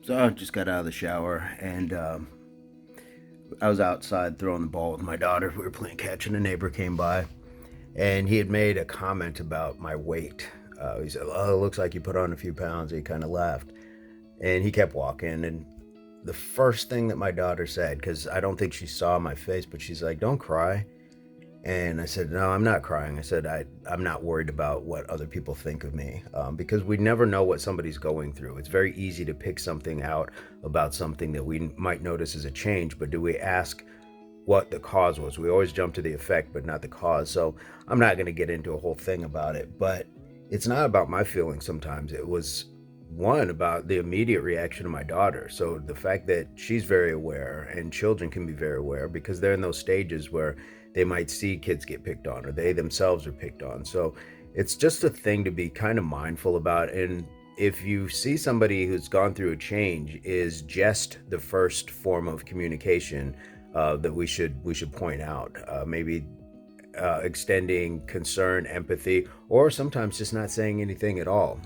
So I just got out of the shower and I was outside throwing the ball with my daughter. We were playing catch and a neighbor came by and he had made a comment about my weight. He said, "Oh, it looks like you put on a few pounds." He kind of laughed and he kept walking. And the first thing that my daughter said, because I don't think she saw my face, but she's like, "Don't cry." And I said, "No, I'm not crying." I said, I'm not worried about what other people think of me, because we never know what somebody's going through. It's very easy to pick something out about something that we might notice as a change, but do we ask what the cause was? We always jump to the effect, but not the cause. So I'm not going to get into a whole thing about it, but it's not about my feelings sometimes. It was one about the immediate reaction of my daughter. So the fact that she's very aware, and children can be very aware because they're in those stages where they might see kids get picked on or they themselves are picked on. So it's just a thing to be kind of mindful about. And if you see somebody who's gone through a change, is just the first form of communication that we should point out. Maybe extending concern, empathy, or sometimes just not saying anything at all.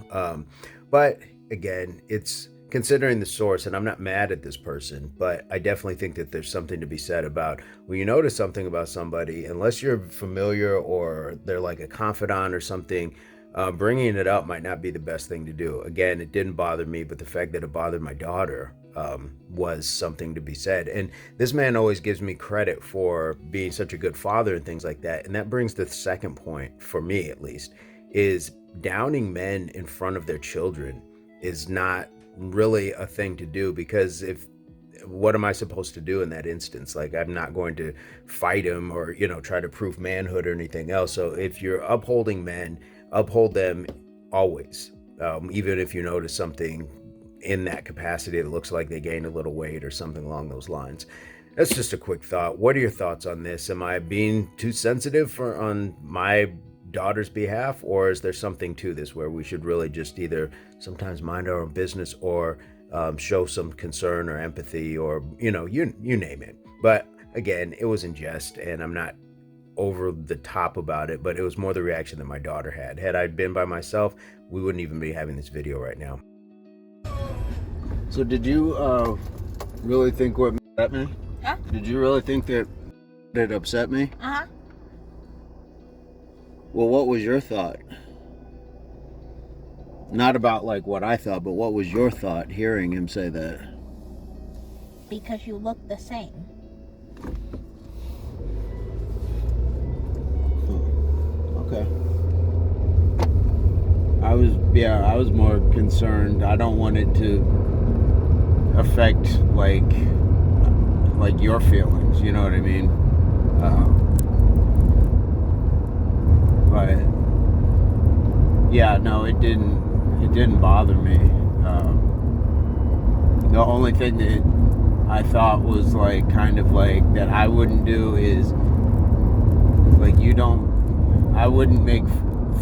But again, it's considering the source, and I'm not mad at this person, but I definitely think that there's something to be said about when you notice something about somebody, unless you're familiar or they're like a confidant or something, bringing it up might not be the best thing to do. Again, it didn't bother me, but the fact that it bothered my daughter was something to be said. And this man always gives me credit for being such a good father and things like that. And that brings the second point, for me at least, is downing men in front of their children is not really a thing to do, because if what am I supposed to do in that instance? Like, I'm not going to fight him or try to prove manhood or anything else. So if you're upholding men, uphold them always, even if you notice something in that capacity that looks like they gained a little weight or something along those lines. That's just a quick thought. What are your thoughts on this? Am I being too sensitive on my daughter's behalf, or is there something to this where we should really just either sometimes mind our own business or show some concern or empathy, or you name it? But again, it was in jest, and I'm not over the top about it, but it was more the reaction that my daughter had. Had I been by myself, we wouldn't even be having this video right now. So did you really think what upset me? Huh? Did you really think that it upset me? Uh-huh. Well, what was your thought? Not about like what I thought, but what was your thought hearing him say that? Because you look the same. Okay. I was more concerned. I don't want it to affect like your feelings, you know what I mean? But yeah, no, it didn't bother me. The only thing that I thought was like kind of like that I wouldn't do is like I wouldn't make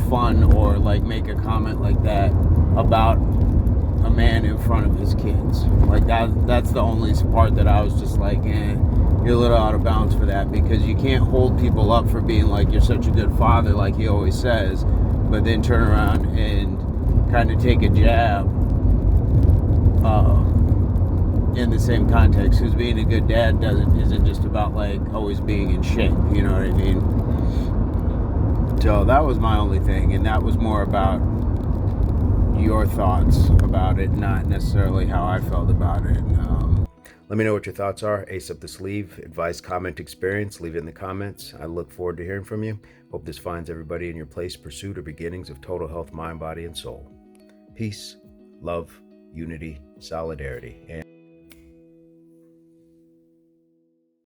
fun or like make a comment like that about a man in front of his kids. Like that's the only part that I was just like, you're a little out of bounds for that, because you can't hold people up for being like, you're such a good father, like he always says, but then turn around and kind of take a jab in the same context, because being a good dad isn't just about like always being in shape, you know what I mean? So that was my only thing, and that was more about your thoughts about it, not necessarily how I felt about it. Let me know what your thoughts are. Ace up the sleeve, advice, comment, experience. Leave it in the comments. I look forward to hearing from you. Hope this finds everybody in your place, pursuit or beginnings of total health, mind, body, and soul. Peace, love, unity, solidarity, and